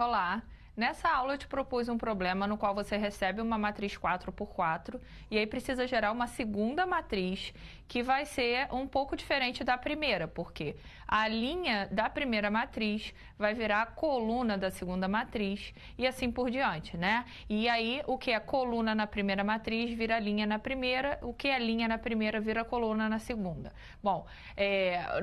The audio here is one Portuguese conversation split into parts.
Olá! Nessa aula eu te propus um problema no qual você recebe uma matriz 4x4 e aí precisa gerar uma segunda matriz que vai ser um pouco diferente da primeira, porque a linha da primeira matriz vai virar a coluna da segunda matriz e assim por diante, né? E aí o que é coluna na primeira matriz vira linha na primeira, o que é linha na primeira vira coluna na segunda. Bom,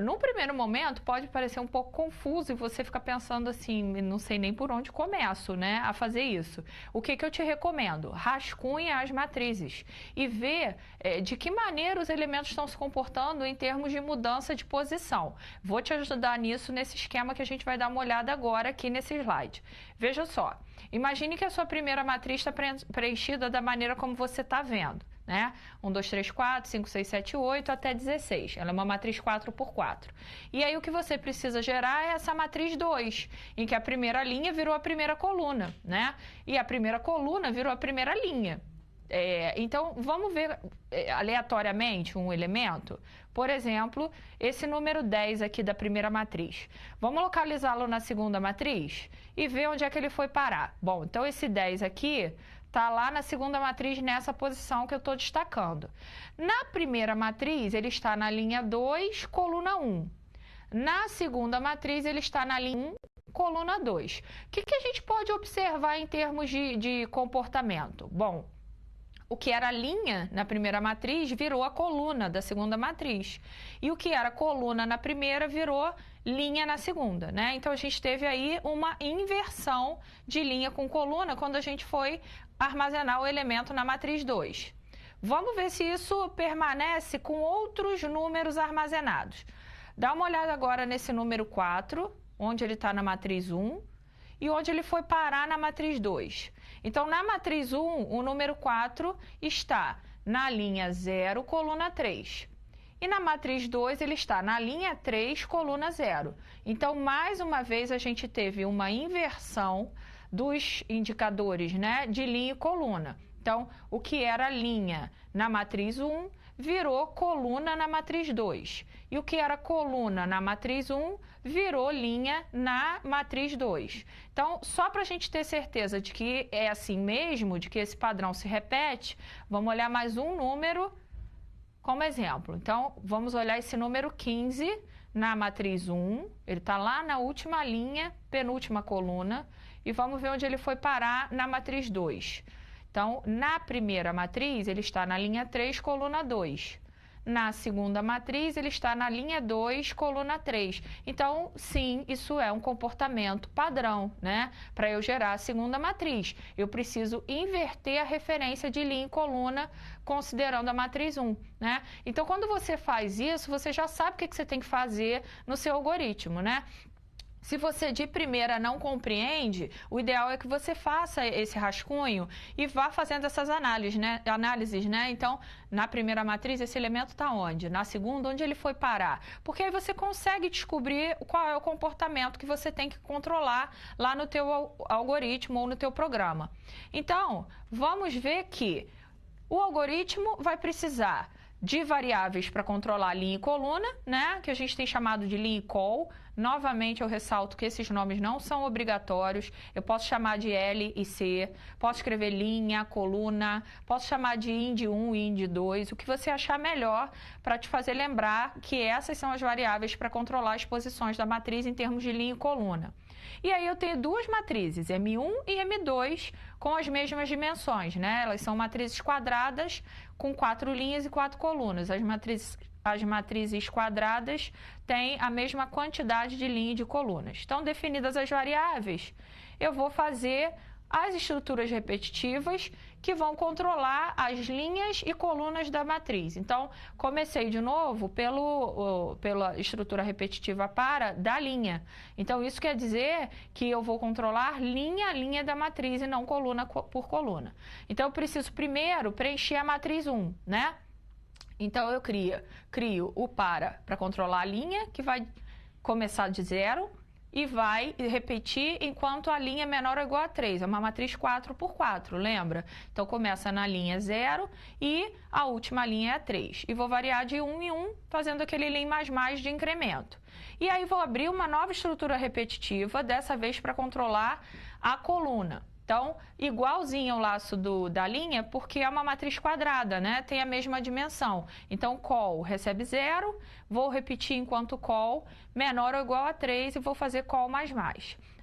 no primeiro momento pode parecer um pouco confuso e você fica pensando assim, não sei nem por onde começo, né, a fazer isso. O que eu te recomendo? Rascunha as matrizes e vê de que maneira os elementos estão se comportando em termos de mudança de posição. Vou te ajudar nisso nesse esquema que a gente vai dar uma olhada agora aqui nesse slide. Veja só, imagine que a sua primeira matriz está preenchida da maneira como você está vendo, né? 1, 2, 3, 4, 5, 6, 7, 8 até 16. Ela é uma matriz 4x4. E aí o que você precisa gerar é essa matriz 2, em que a primeira linha virou a primeira coluna, né? E a primeira coluna virou a primeira linha. Então, vamos ver aleatoriamente um elemento. Por exemplo, esse número 10 aqui da primeira matriz. Vamos localizá-lo na segunda matriz e ver onde é que ele foi parar. Bom, então esse 10 aqui está lá na segunda matriz nessa posição que eu estou destacando. Na primeira matriz, ele está na linha 2, coluna 1. Na segunda matriz, ele está na linha 1, coluna 2. O que a gente pode observar em termos de comportamento? Bom, o que era linha na primeira matriz virou a coluna da segunda matriz. E o que era coluna na primeira virou linha na segunda, né? Então, a gente teve aí uma inversão de linha com coluna quando a gente foi armazenar o elemento na matriz 2. Vamos ver se isso permanece com outros números armazenados. Dá uma olhada agora nesse número 4, onde ele está na matriz 1 e onde ele foi parar na matriz 2. Então, na matriz 1, o número 4 está na linha 0, coluna 3. E na matriz 2, ele está na linha 3, coluna 0. Então, mais uma vez, a gente teve uma inversão dos indicadores, né, de linha e coluna. Então, o que era linha na matriz 1 virou coluna na matriz 2. E o que era coluna na matriz 1 virou linha na matriz 2. Então, só para a gente ter certeza de que é assim mesmo, de que esse padrão se repete, vamos olhar mais um número como exemplo. Então, vamos olhar esse número 15 na matriz 1, ele está lá na última linha, penúltima coluna, e vamos ver onde ele foi parar na matriz 2. Então, na primeira matriz, ele está na linha 3, coluna 2. Na segunda matriz, ele está na linha 2, coluna 3. Então, sim, isso é um comportamento padrão, né? Para eu gerar a segunda matriz, eu preciso inverter a referência de linha e coluna considerando a matriz 1, né? Então, quando você faz isso, você já sabe o que você tem que fazer no seu algoritmo, né? Se você de primeira não compreende, o ideal é que você faça esse rascunho e vá fazendo essas análises, né? Então, na primeira matriz, esse elemento está onde? Na segunda, onde ele foi parar? Porque aí você consegue descobrir qual é o comportamento que você tem que controlar lá no teu algoritmo ou no teu programa. Então, vamos ver que o algoritmo vai precisar de variáveis para controlar linha e coluna, né? Que a gente tem chamado de linha e col. Novamente, eu ressalto que esses nomes não são obrigatórios. Eu posso chamar de L e C, posso escrever linha, coluna, posso chamar de ind1 e ind2, o que você achar melhor para te fazer lembrar que essas são as variáveis para controlar as posições da matriz em termos de linha e coluna. E aí eu tenho duas matrizes, M1 e M2, com as mesmas dimensões, né? Elas são matrizes quadradas com 4 linhas e 4 colunas. As matrizes quadradas têm a mesma quantidade de linha e de colunas. Então, definidas as variáveis, eu vou fazer as estruturas repetitivas que vão controlar as linhas e colunas da matriz. Então, comecei de novo pela estrutura repetitiva da linha. Então, isso quer dizer que eu vou controlar linha a linha da matriz e não coluna por coluna. Então, eu preciso primeiro preencher a matriz 1, né? Então, eu crio o para controlar a linha, que vai começar de 0, e vai repetir enquanto a linha é menor ou igual a 3. É uma matriz 4 por 4, lembra? Então, começa na linha 0 e a última linha é a 3. E vou variar de 1 em 1, fazendo aquele lim mais de incremento. E aí, vou abrir uma nova estrutura repetitiva, dessa vez para controlar a coluna. Então, igualzinho ao laço da linha, porque é uma matriz quadrada, né? Tem a mesma dimensão. Então, col recebe 0, vou repetir enquanto col menor ou igual a 3 e vou fazer col mais.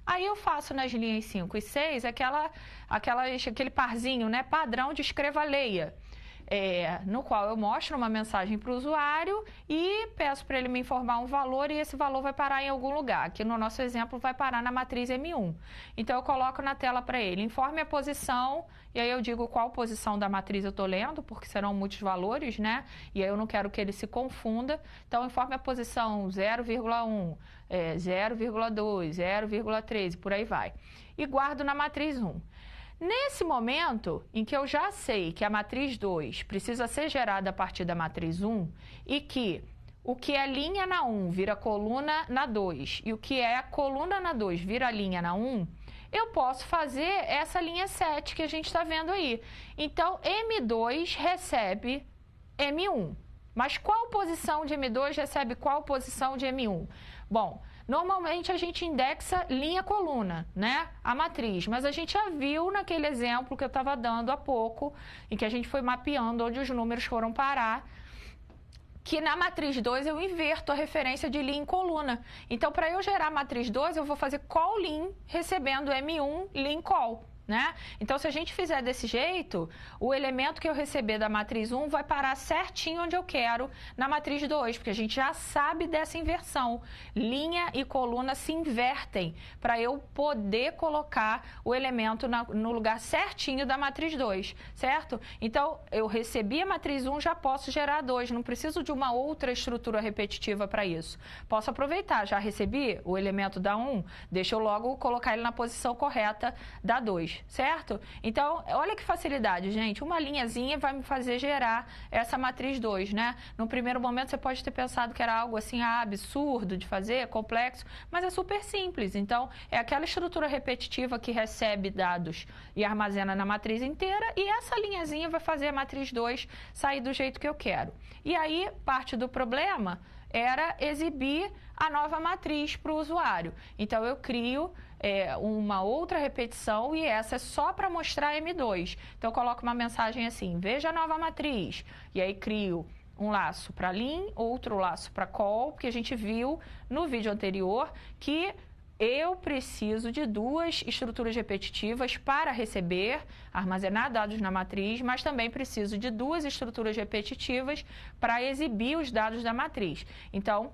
Aí eu faço nas linhas 5 e 6 aquele parzinho, né? Padrão de escreva-leia. No qual eu mostro uma mensagem para o usuário e peço para ele me informar um valor e esse valor vai parar em algum lugar. Aqui no nosso exemplo vai parar na matriz M1. Então eu coloco na tela para ele, informe a posição, e aí eu digo qual posição da matriz eu estou lendo, porque serão muitos valores, né? E aí eu não quero que ele se confunda. Então informe a posição 0,1, 0,2, 0,3 e por aí vai. E guardo na matriz 1. Nesse momento em que eu já sei que a matriz 2 precisa ser gerada a partir da matriz 1 e que o que é linha na 1 vira coluna na 2 e o que é coluna na 2 vira linha na 1, eu posso fazer essa linha 7 que a gente está vendo aí. Então, M2 recebe M1. Mas qual posição de M2 recebe qual posição de M1? Bom, normalmente a gente indexa linha-coluna, né? A matriz, mas a gente já viu naquele exemplo que eu estava dando há pouco, em que a gente foi mapeando onde os números foram parar, que na matriz 2 eu inverto a referência de linha em coluna. Então, para eu gerar a matriz 2, eu vou fazer col lin recebendo M1 lin col. Né? Então, se a gente fizer desse jeito, o elemento que eu receber da matriz 1 vai parar certinho onde eu quero na matriz 2, porque a gente já sabe dessa inversão. Linha e coluna se invertem para eu poder colocar o elemento no lugar certinho da matriz 2, certo? Então, eu recebi a matriz 1, já posso gerar 2, não preciso de uma outra estrutura repetitiva para isso. Posso aproveitar, já recebi o elemento da 1, deixa eu logo colocar ele na posição correta da 2. Certo? Então, olha que facilidade, gente. Uma linhazinha vai me fazer gerar essa matriz 2, né? No primeiro momento, você pode ter pensado que era algo assim, absurdo de fazer, complexo, mas é super simples. Então, é aquela estrutura repetitiva que recebe dados e armazena na matriz inteira, e essa linhazinha vai fazer a matriz 2 sair do jeito que eu quero. E aí, parte do problema era exibir a nova matriz para o usuário. Então, eu crio uma outra repetição e essa é só para mostrar M2. Então, eu coloco uma mensagem assim, veja a nova matriz. E aí, crio um laço para lin, outro laço para col, porque a gente viu no vídeo anterior que eu preciso de duas estruturas repetitivas para receber, armazenar dados na matriz, mas também preciso de duas estruturas repetitivas para exibir os dados da matriz. Então,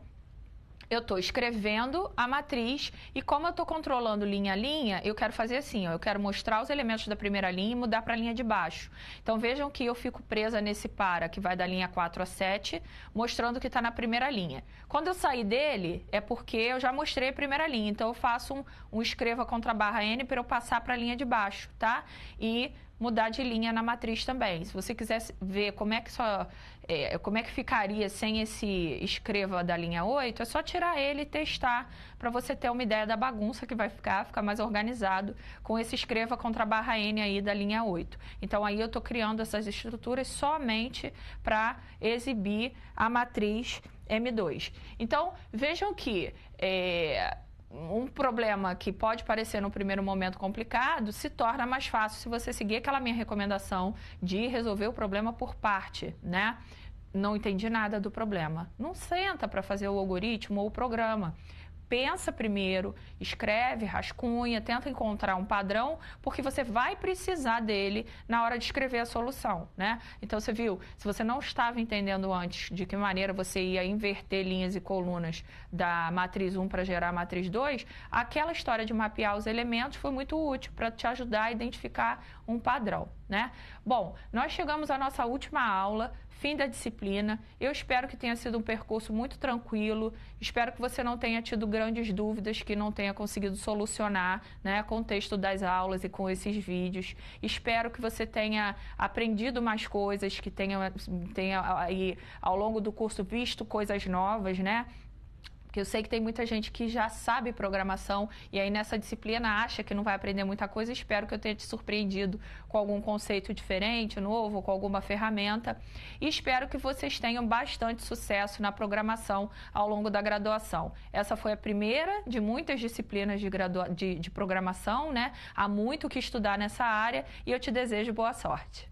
eu estou escrevendo a matriz e como eu estou controlando linha a linha, eu quero fazer assim, ó, eu quero mostrar os elementos da primeira linha e mudar para a linha de baixo. Então, vejam que eu fico presa nesse para, que vai da linha 4 a 7, mostrando que está na primeira linha. Quando eu sair dele, é porque eu já mostrei a primeira linha, então eu faço um escreva contra barra N para eu passar para a linha de baixo, tá? E mudar de linha na matriz também. Se você quiser ver como é que ficaria sem esse escreva da linha 8, é só tirar ele e testar para você ter uma ideia da bagunça que vai ficar mais organizado com esse escreva contra a barra N aí da linha 8. Então, aí eu estou criando essas estruturas somente para exibir a matriz M2. Então, vejam que um problema que pode parecer no primeiro momento complicado se torna mais fácil se você seguir aquela minha recomendação de resolver o problema por parte, né? Não entendi nada do problema. Não senta para fazer o algoritmo ou o programa. Pensa primeiro, escreve, rascunha, tenta encontrar um padrão, porque você vai precisar dele na hora de escrever a solução, né? Então, você viu, se você não estava entendendo antes de que maneira você ia inverter linhas e colunas da matriz 1 para gerar a matriz 2, aquela história de mapear os elementos foi muito útil para te ajudar a identificar um padrão, né? Bom, nós chegamos à nossa última aula, fim da disciplina. Eu espero que tenha sido um percurso muito tranquilo, espero que você não tenha tido grandes dúvidas, que não tenha conseguido solucionar, né, com o texto das aulas e com esses vídeos. Espero que você tenha aprendido mais coisas, que tenha aí ao longo do curso visto coisas novas, né? Porque eu sei que tem muita gente que já sabe programação e aí nessa disciplina acha que não vai aprender muita coisa. Espero que eu tenha te surpreendido com algum conceito diferente, novo, com alguma ferramenta. E espero que vocês tenham bastante sucesso na programação ao longo da graduação. Essa foi a primeira de muitas disciplinas de programação, né? Há muito o que estudar nessa área e eu te desejo boa sorte.